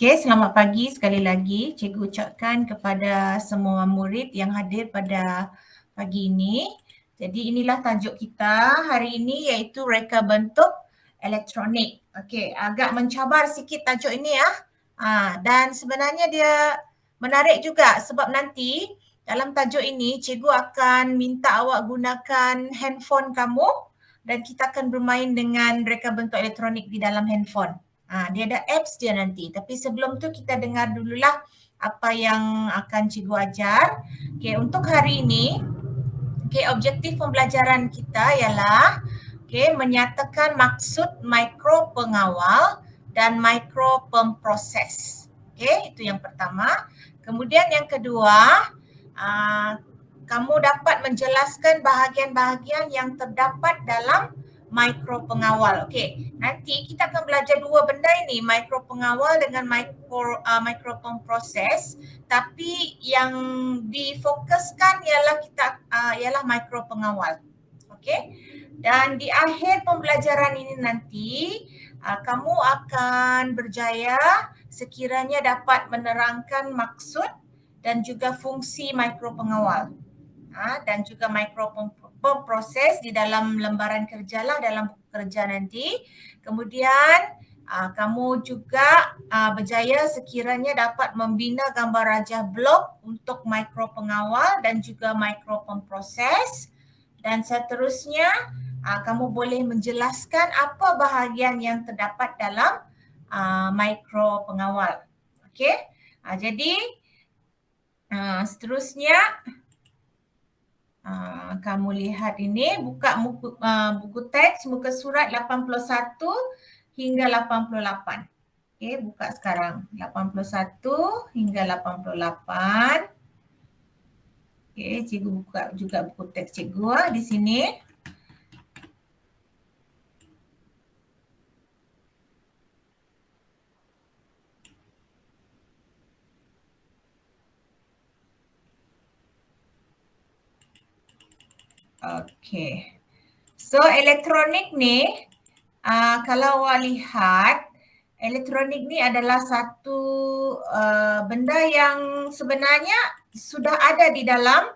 Okey, selamat pagi sekali lagi. Cikgu ucapkan kepada semua murid yang hadir pada pagi ini. Jadi inilah tajuk kita hari ini iaitu reka bentuk elektronik. Okey, agak mencabar sikit tajuk ini ya. Dan sebenarnya dia menarik juga sebab nanti dalam tajuk ini cikgu akan minta awak gunakan handphone kamu dan kita akan bermain dengan reka bentuk elektronik di dalam handphone. Dia ada apps dia nanti. Tapi sebelum tu kita dengar dululah apa yang akan cikgu ajar. Okay, untuk hari ini, objektif pembelajaran kita ialah menyatakan maksud mikro pengawal dan mikro pemproses. Itu yang pertama. Kemudian yang kedua, kamu dapat menjelaskan bahagian-bahagian yang terdapat dalam mikro pengawal. Nanti kita akan belajar dua benda ini, mikro pengawal dengan mikro pemproses, tapi yang difokuskan ialah mikro pengawal. Dan di akhir pembelajaran ini nanti kamu akan berjaya sekiranya dapat menerangkan maksud dan juga fungsi mikro pengawal dan juga mikro pemproses di dalam lembaran kerja lah, dalam buku kerja nanti. Kemudian kamu juga berjaya sekiranya dapat membina gambar rajah blok untuk mikro pengawal dan juga mikro pemproses, dan seterusnya kamu boleh menjelaskan apa bahagian yang terdapat dalam mikro pengawal. Jadi seterusnya kamu lihat ini, buka buku teks muka surat 81 hingga 88. Buka sekarang 81 hingga 88. Cikgu buka juga buku teks cikgu di sini. So elektronik ni, kalau awak lihat, elektronik ni adalah satu benda yang sebenarnya sudah ada di dalam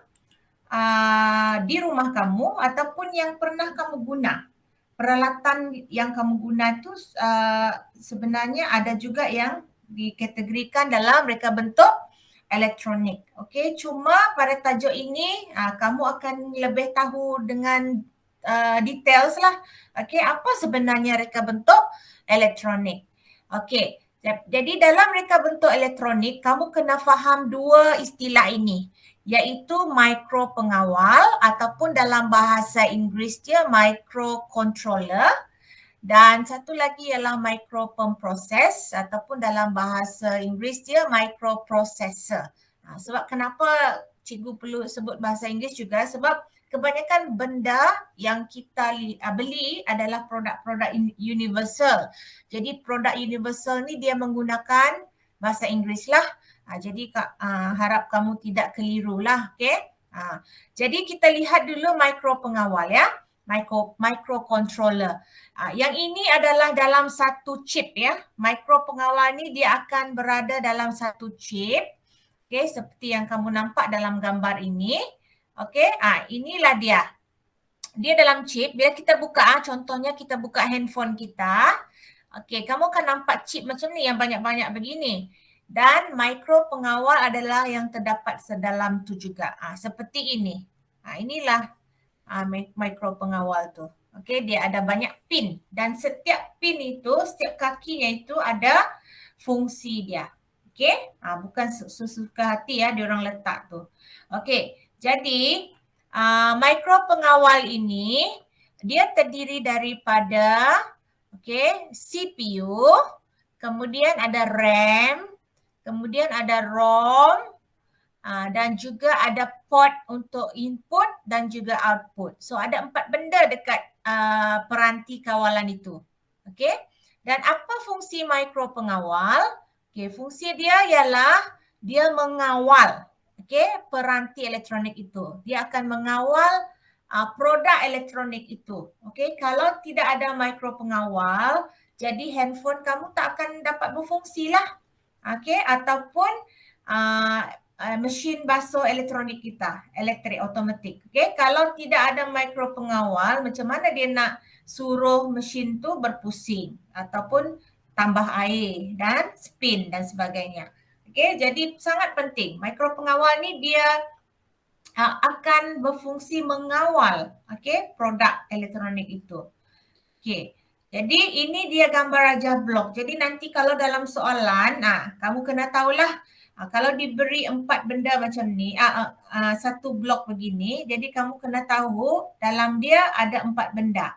di rumah kamu ataupun yang pernah kamu guna. Peralatan yang kamu guna tu sebenarnya ada juga yang dikategorikan dalam reka bentuk elektronik. Cuma pada tajuk ini kamu akan lebih tahu dengan details lah. Apa sebenarnya reka bentuk elektronik? Jadi dalam reka bentuk elektronik kamu kena faham dua istilah ini, iaitu mikro pengawal ataupun dalam bahasa Inggeris dia microcontroller, dan satu lagi ialah micro pemproses ataupun dalam bahasa Inggeris dia microprocessor. Sebab kenapa cikgu perlu sebut bahasa Inggeris juga, sebab kebanyakan benda yang kita beli adalah produk-produk universal. Jadi produk universal ni dia menggunakan bahasa Inggeris lah. Jadi harap kamu tidak keliru lah. Jadi kita lihat dulu mikro pengawal ya. Microcontroller. Yang ini adalah dalam satu chip ya. Mikro pengawal ni dia akan berada dalam satu chip. Seperti yang kamu nampak dalam gambar ini. Inilah dia. Dia dalam chip. Bila kita buka, contohnya kita buka handphone kita. Kamu akan nampak chip macam ni yang banyak-banyak begini. Dan mikro pengawal adalah yang terdapat sedalam tu juga. Seperti ini. Inilah mikro pengawal tu. Dia ada banyak pin dan setiap pin itu, setiap kakinya itu ada fungsi dia. Bukan sesuka hati ya diorang letak tu. Jadi mikro pengawal ini dia terdiri daripada CPU, kemudian ada RAM, kemudian ada ROM, dan juga ada port untuk input dan juga output. So ada 4 benda dekat peranti kawalan itu. Dan apa fungsi mikro pengawal? Fungsi dia ialah dia mengawal peranti elektronik itu. Dia akan mengawal produk elektronik itu. Kalau tidak ada mikro pengawal, jadi handphone kamu tak akan dapat berfungsi lah. okey, ataupun mesin basuh elektronik kita, elektrik automatik. Okey, kalau tidak ada mikro pengawal, macam mana dia nak suruh mesin tu berpusing ataupun tambah air dan spin dan sebagainya. Okey, jadi sangat penting. Mikro pengawal ni dia akan berfungsi mengawal produk elektronik itu. Okey. Jadi ini dia gambar rajah blok. Jadi nanti kalau dalam soalan, kamu kena tahulah kalau diberi 4 benda macam ni, satu blok begini, jadi kamu kena tahu dalam dia ada 4 benda.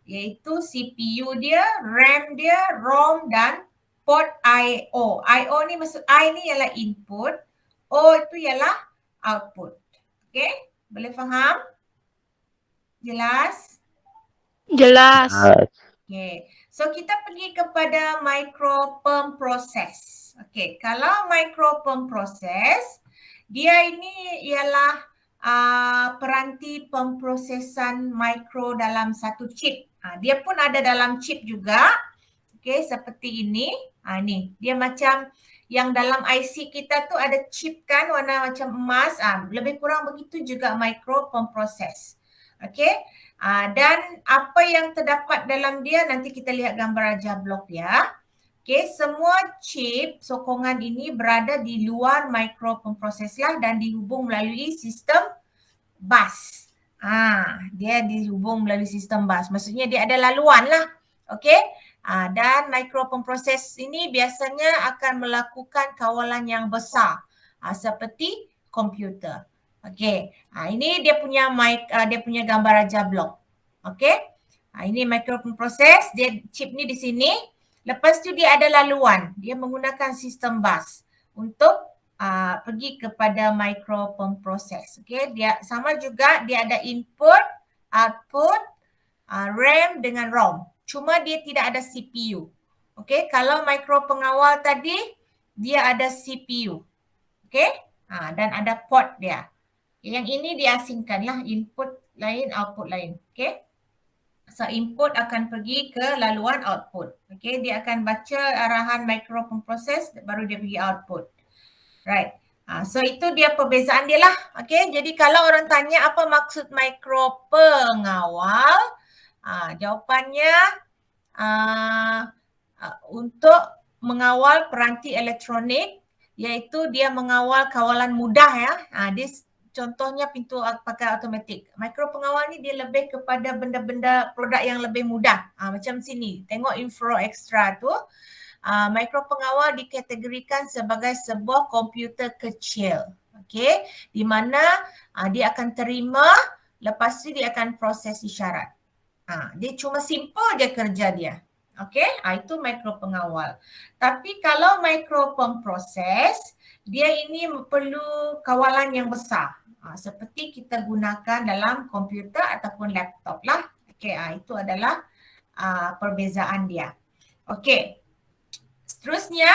Iaitu CPU dia, RAM dia, ROM dan port I/O. I/O ni maksud I ni ialah input, O itu ialah output. Okey? Boleh faham? Jelas? Jelas. Okay. So kita pergi kepada micro pemproses. Okay. Kalau micro pemproses, dia ini ialah peranti pemprosesan mikro dalam satu chip. Dia pun ada dalam chip juga. Okay, seperti ini. Ni, dia macam yang dalam IC kita tu ada chip kan warna macam emas. Lebih kurang begitu juga micro pemproses. Okay. Dan apa yang terdapat dalam dia nanti kita lihat gambar rajah blok dia. Okay, semua chip sokongan ini berada di luar micro pemproses lah dan dihubung melalui sistem bus. Dia dihubung melalui sistem bus. Maksudnya dia ada laluan lah. Okay. Dan micro pemproses ini biasanya akan melakukan kawalan yang besar seperti komputer. Okey. Ini dia punya dia punya gambar rajah blok. Okey. Ini microproses, dia chip ni di sini. Lepas tu dia ada laluan. Dia menggunakan sistem bus untuk pergi kepada microproses. Okey, dia sama juga dia ada input, output, RAM dengan ROM. Cuma dia tidak ada CPU. Okey, kalau micro pengawal tadi dia ada CPU. Okey? Dan ada port dia. Yang ini diasingkanlah, input lain, output lain. Okay. So input akan pergi ke laluan output. Okay. Dia akan baca arahan microproses baru dia pergi output. Right. So itu dia perbezaan dia lah. Okay. Jadi kalau orang tanya apa maksud mikropengawal, jawapannya untuk mengawal peranti elektronik, iaitu dia mengawal kawalan mudah ya. Dia contohnya pintu pakai automatik. Mikro pengawal ni dia lebih kepada benda-benda produk yang lebih mudah. Macam sini, tengok info extra tu. Mikro pengawal dikategorikan sebagai sebuah komputer kecil. Okay, di mana dia akan terima, lepas tu dia akan proses isyarat. Dia cuma simple je kerja dia. Okay, itu mikro pengawal. Tapi kalau mikro pemproses, dia ini perlu kawalan yang besar. Seperti kita gunakan dalam komputer ataupun laptop lah. Okay, itu adalah perbezaan dia. Okay, seterusnya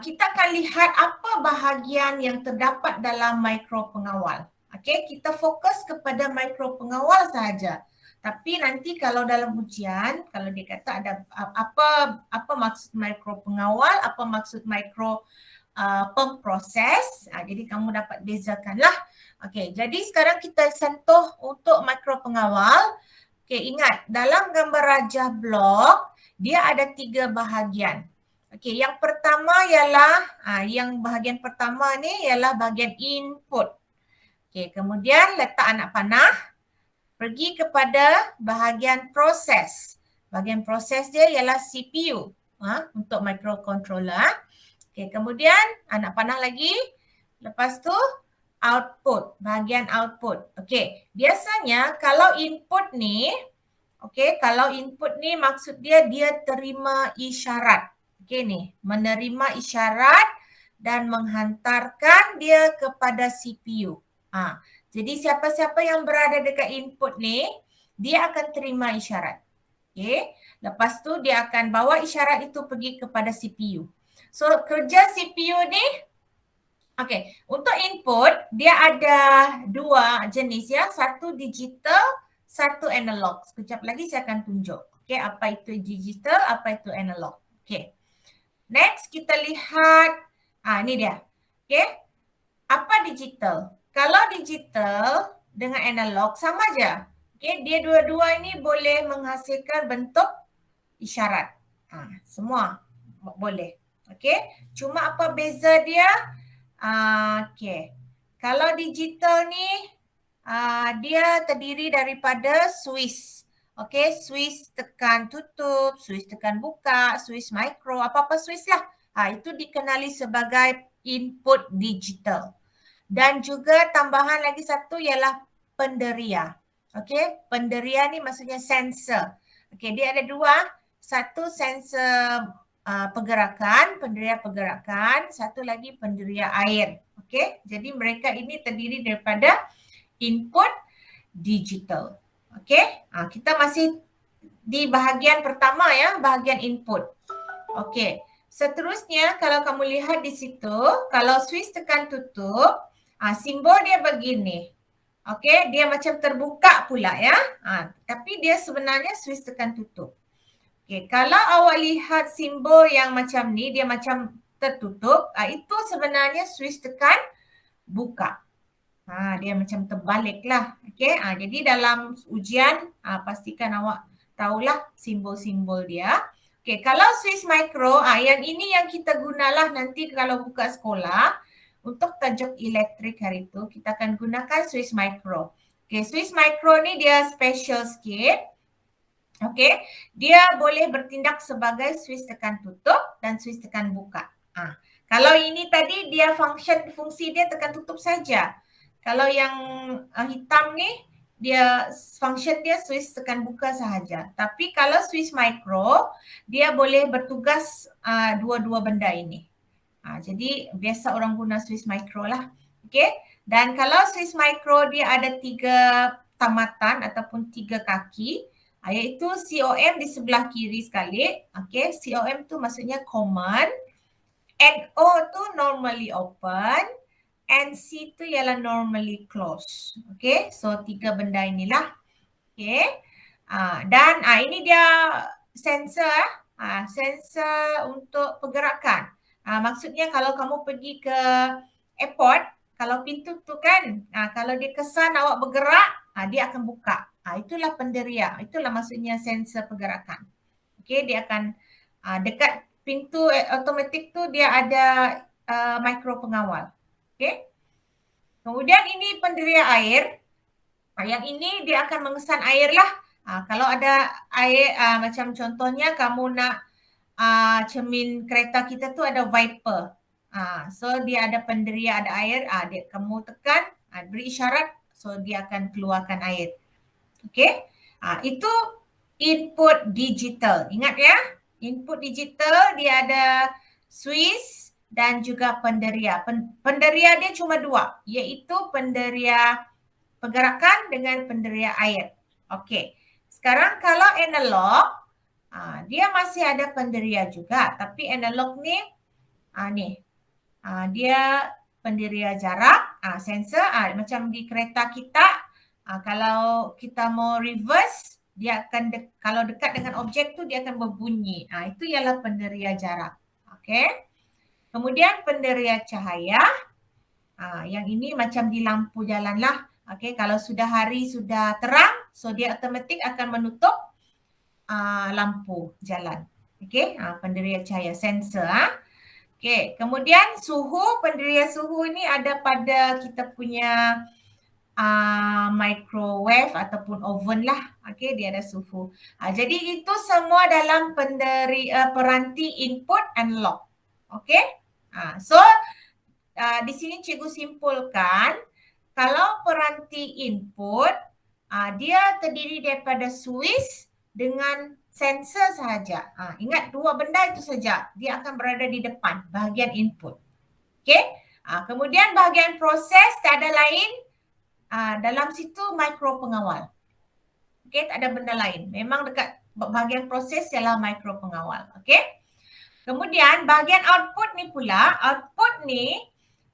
kita akan lihat apa bahagian yang terdapat dalam mikro pengawal. Okay, kita fokus kepada mikro pengawal sahaja. Tapi nanti kalau dalam ujian, kalau dia kata ada apa maksud mikro pengawal, apa maksud mikro pemproses, jadi kamu dapat bezakanlah. Okey, jadi sekarang kita sentuh untuk mikro pengawal. Okey, ingat dalam gambar rajah blok dia ada 3 bahagian. Okey, yang pertama ialah yang bahagian pertama ni ialah bahagian input. Okey, kemudian letak anak panah. Pergi kepada bahagian proses. Bahagian proses dia ialah CPU untuk microcontroller. Okay, kemudian anak panah lagi. Lepas tu output, bahagian output. Okay, biasanya kalau input ni, kalau input ni maksud dia terima isyarat. Okay ni, menerima isyarat dan menghantarkan dia kepada CPU. Jadi siapa-siapa yang berada dekat input ni, dia akan terima isyarat. Okay. Lepas tu dia akan bawa isyarat itu pergi kepada CPU. So kerja CPU ni, untuk input dia ada 2 jenis ya. Satu digital, satu analog. Sekejap lagi saya akan tunjuk. Apa itu digital, apa itu analog. Next kita lihat, ini dia. Okay. Apa digital? Kalau digital dengan analog sama aja. Okay. Dia dua-dua ini boleh menghasilkan bentuk isyarat. Semua boleh. Okay. Cuma apa beza dia? Okay. Kalau digital ni, dia terdiri daripada switch. Okay, switch tekan tutup, switch tekan buka, switch micro, apa-apa switch lah. Itu dikenali sebagai input digital. Dan juga tambahan lagi satu ialah penderia. Okay, penderia ni maksudnya sensor. Okay, dia ada dua. Satu sensor pergerakan, penderia pergerakan. Satu lagi penderia air. Okay, jadi mereka ini terdiri daripada input digital. Okay, kita masih di bahagian pertama ya, bahagian input. Okay, seterusnya kalau kamu lihat di situ, kalau switch tekan tutup, simbol dia begini. Okay, dia macam terbuka pula ya. Tapi dia sebenarnya switch tekan tutup. Okay, kalau awak lihat simbol yang macam ni, dia macam tertutup, itu sebenarnya switch tekan buka. Dia macam terbalik lah. Okay, jadi dalam ujian pastikan awak tahulah simbol-simbol dia. Okay, kalau switch micro, yang ini yang kita gunalah nanti kalau buka sekolah untuk tajuk elektrik hari itu kita akan gunakan switch micro. Okay, switch micro ni dia special sikit. Okay, dia boleh bertindak sebagai switch tekan tutup dan switch tekan buka. Kalau ini tadi dia fungsi dia tekan tutup saja. Kalau yang hitam ni, dia function dia switch tekan buka sahaja. Tapi kalau switch micro, dia boleh bertugas dua-dua benda ini. Jadi biasa orang guna switch micro lah. Okay. Dan kalau switch micro dia ada 3 tamatan ataupun 3 kaki, iaitu COM di sebelah kiri sekali. Okay. COM tu maksudnya common. NO tu normally open. NC tu ialah normally close. Okay, so 3 benda inilah. Okay, dan ini dia sensor. Sensor untuk pergerakan. Maksudnya kalau kamu pergi ke airport, kalau pintu tu kan, kalau dia kesan awak bergerak, dia akan buka. Itulah penderia. Itulah maksudnya sensor pergerakan. Okay, dia akan dekat pintu automatik tu dia ada mikro pengawal. Okay. Kemudian ini penderia air. Yang ini dia akan mengesan air lah. Kalau ada air, macam contohnya kamu nak cermin kereta kita tu ada wiper. So dia ada penderia, ada air. Kamu tekan, beri isyarat. So dia akan keluarkan air. Okay. Itu input digital. Ingat ya. Input digital dia ada switch dan juga penderia. Penderia dia cuma 2, iaitu penderia pergerakan dengan penderia air. Okey. Sekarang kalau analog, dia masih ada penderia juga, tapi analog ni dia penderia jarak, sensor, macam di kereta kita, kalau kita mau reverse, dia akan kalau dekat dengan objek tu dia akan berbunyi. Itu ialah penderia jarak. Okey. Kemudian penderia cahaya, yang ini macam di lampu jalan lah. Okay, kalau sudah hari sudah terang, so dia automatik akan menutup lampu jalan. Okay, penderia cahaya sensor. Okay, kemudian suhu, penderia suhu ini ada pada kita punya microwave ataupun oven lah. Okay, dia ada suhu. Jadi itu semua dalam peranti input analog. Okay. So di sini cikgu simpulkan kalau peranti input dia terdiri daripada switch dengan sensor sahaja. Ingat 2 benda itu saja. Dia akan berada di depan bahagian input. Okay. Kemudian bahagian proses tak ada lain. Dalam situ mikro pengawal. Okay, tak ada benda lain. Memang dekat bahagian proses ialah mikro pengawal. Okay. Kemudian bahagian output ni pula, output ni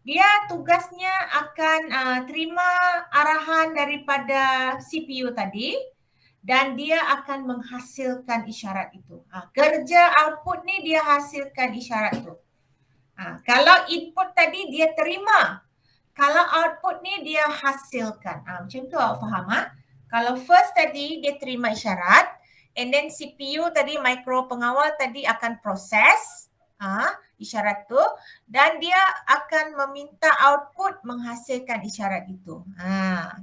dia tugasnya akan terima arahan daripada CPU tadi dan dia akan menghasilkan isyarat itu. Kerja output ni dia hasilkan isyarat itu. Kalau input tadi dia terima, kalau output ni dia hasilkan. Macam tu awak faham Kalau first tadi dia terima isyarat, and then CPU tadi, micro pengawal tadi akan proses isyarat tu, dan dia akan meminta output menghasilkan isyarat itu.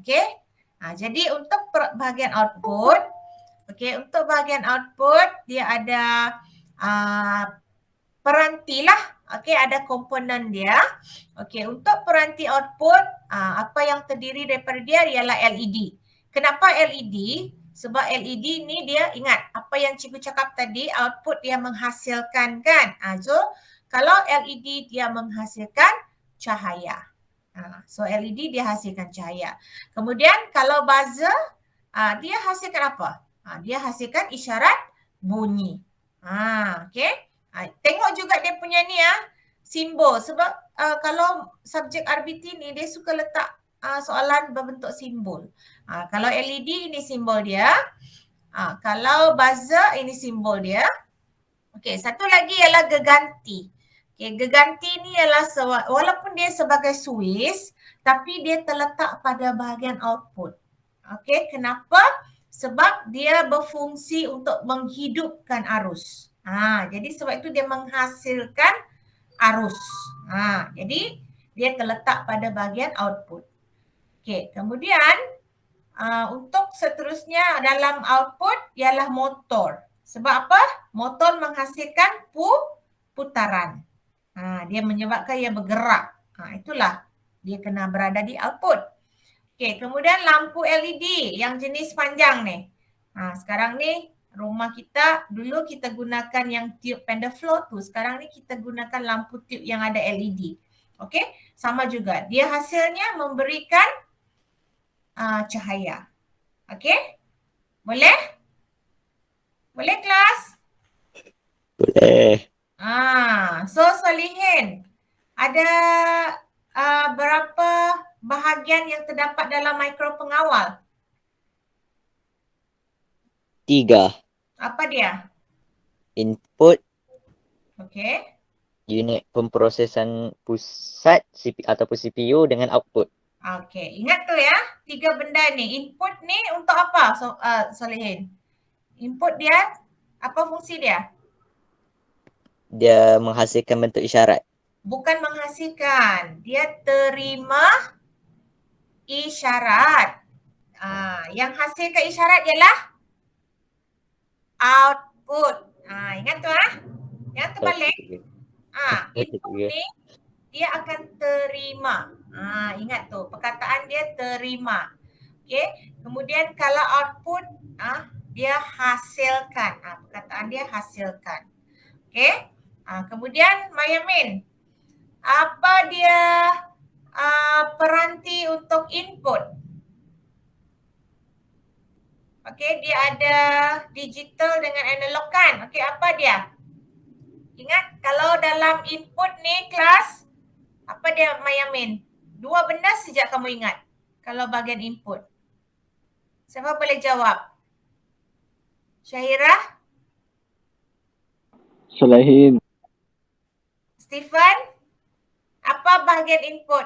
Okay. Jadi untuk bahagian output, untuk bahagian output dia ada peranti lah. Ada komponen dia. Untuk peranti output, apa yang terdiri daripada dia ialah LED. Kenapa LED? Sebab LED ni dia ingat apa yang cikgu cakap tadi, output dia menghasilkan kan. So kalau LED dia menghasilkan cahaya. So LED dia hasilkan cahaya. Kemudian kalau buzzer, dia hasilkan apa? Dia hasilkan isyarat bunyi. Tengok juga dia punya ni simbol. Sebab kalau subjek RBT ni dia suka letak soalan berbentuk simbol. Kalau LED ini simbol dia. Kalau buzzer ini simbol dia. Satu lagi ialah geganti. Geganti ni ialah walaupun dia sebagai switch, tapi dia terletak pada bahagian output. Kenapa? Sebab dia berfungsi untuk menghidupkan arus. Jadi sebab itu dia menghasilkan arus. Jadi dia terletak pada bahagian output. Kemudian untuk seterusnya dalam output ialah motor. Sebab apa? Motor menghasilkan putaran. Dia menyebabkan ia bergerak. Itulah dia kena berada di output. Kemudian lampu LED yang jenis panjang ni. Sekarang ni rumah kita, dulu kita gunakan yang tube Pendaflow tu. Sekarang ni kita gunakan lampu tube yang ada LED. Sama juga. Dia hasilnya memberikan cahaya. Boleh? Boleh kelas? Boleh. So Solihin, ada berapa bahagian yang terdapat dalam mikro pengawal? 3. Apa dia? Input, unit pemprosesan pusat ataupun CPU dengan output. Ingat tu 3 benda ni. Input ni untuk apa Solihin? Input dia, apa fungsi dia? Dia menghasilkan bentuk isyarat. Bukan menghasilkan, dia terima isyarat. Yang hasilkan isyarat ialah output. Ingat tu Yang terbalik. Input ni dia akan terima. Ingat tu, perkataan dia terima. Kemudian kalau output, dia hasilkan. Perkataan dia hasilkan. Kemudian Mayamin, apa dia peranti untuk input? Dia ada digital dengan analog kan? Apa dia? Ingat kalau dalam input ni kelas, apa dia Mayamin? 2 benda saja kamu ingat kalau bahagian input. Siapa boleh jawab? Syahira? Solihin. Stephen? Apa bahagian input?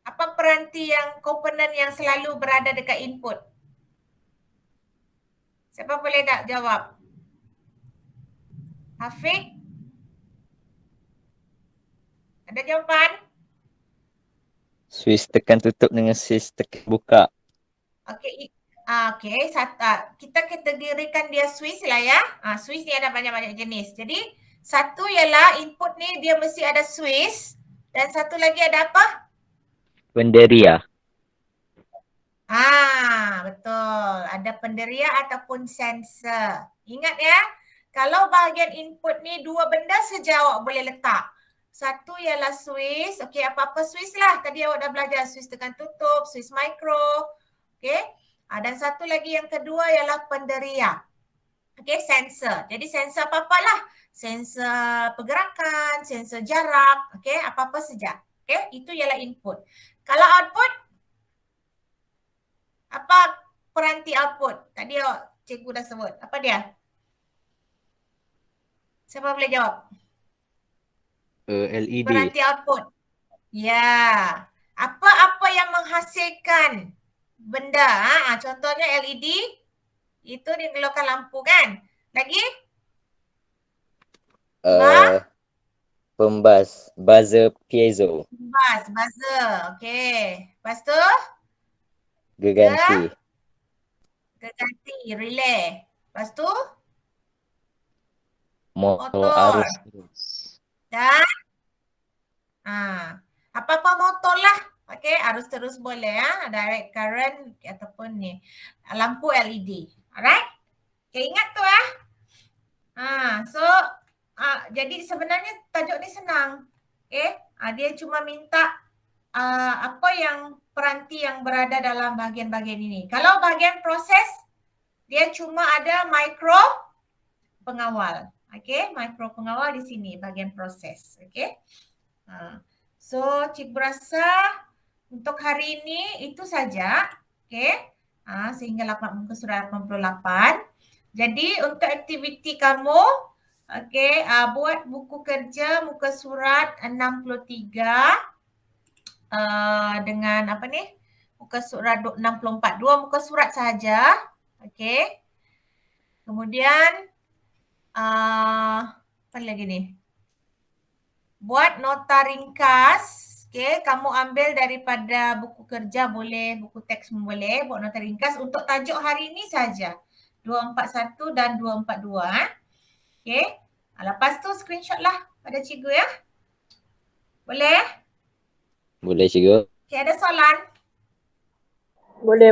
Apa peranti yang komponen yang selalu berada dekat input? Siapa boleh tak jawab? Hafiq? Ada jawapan? Switch tekan tutup dengan switch tekan buka. Kita kategorikan dia switch lah switch ni ada banyak-banyak jenis. Jadi satu ialah input ni dia mesti ada switch, dan satu lagi ada apa? Penderia. Betul. Ada penderia ataupun sensor. Ingat kalau bahagian input ni 2 benda saja awak boleh letak. Satu ialah switch. Apa-apa switch lah. Tadi awak dah belajar switch tekan tutup, switch micro. Dan satu lagi yang kedua ialah penderia. Sensor. Jadi sensor apa-apa lah. Sensor pergerakan, sensor jarak. Apa-apa saja. Itu ialah input. Kalau output, apa peranti output? Tadi cikgu dah sebut. Apa dia? Siapa boleh jawab? LED. Peranti output. Ya. Apa-apa yang menghasilkan benda. Contohnya LED. Itu dikeluarkan lampu kan? Lagi? Pembas, buzzer piezo, Buzzer. Okey. Lepas tu? geganti, Geganti, relay. Lepas tu? motor Motor. arus terus. Dan apa-apa motor lah. Okey, arus terus boleh direct current ataupun ni lampu LED. Alright? Okay, ingat tu jadi sebenarnya tajuk ni senang. Okay, dia cuma minta apa yang peranti yang berada dalam bahagian-bahagian ini. Kalau bahagian proses, dia cuma ada mikro pengawal. Okay, mikro pengawal di sini bahagian proses. Okay. So, cikgu rasa untuk hari ini itu saja. Okay. Sehingga muka surat 88. Jadi untuk aktiviti kamu, okay, buat buku kerja muka surat 63 dengan apa ni? Muka surat 64. 2 muka surat saja. Okay. Kemudian apa lagi ni? Buat nota ringkas. Okay, kamu ambil daripada buku kerja boleh, buku teks pun boleh. Buat nota ringkas untuk tajuk hari ini saja. 241 dan 242. Okay. Lepas tu screenshot lah pada cikgu ya. Boleh? Boleh cikgu. Okay, ada soalan? Boleh.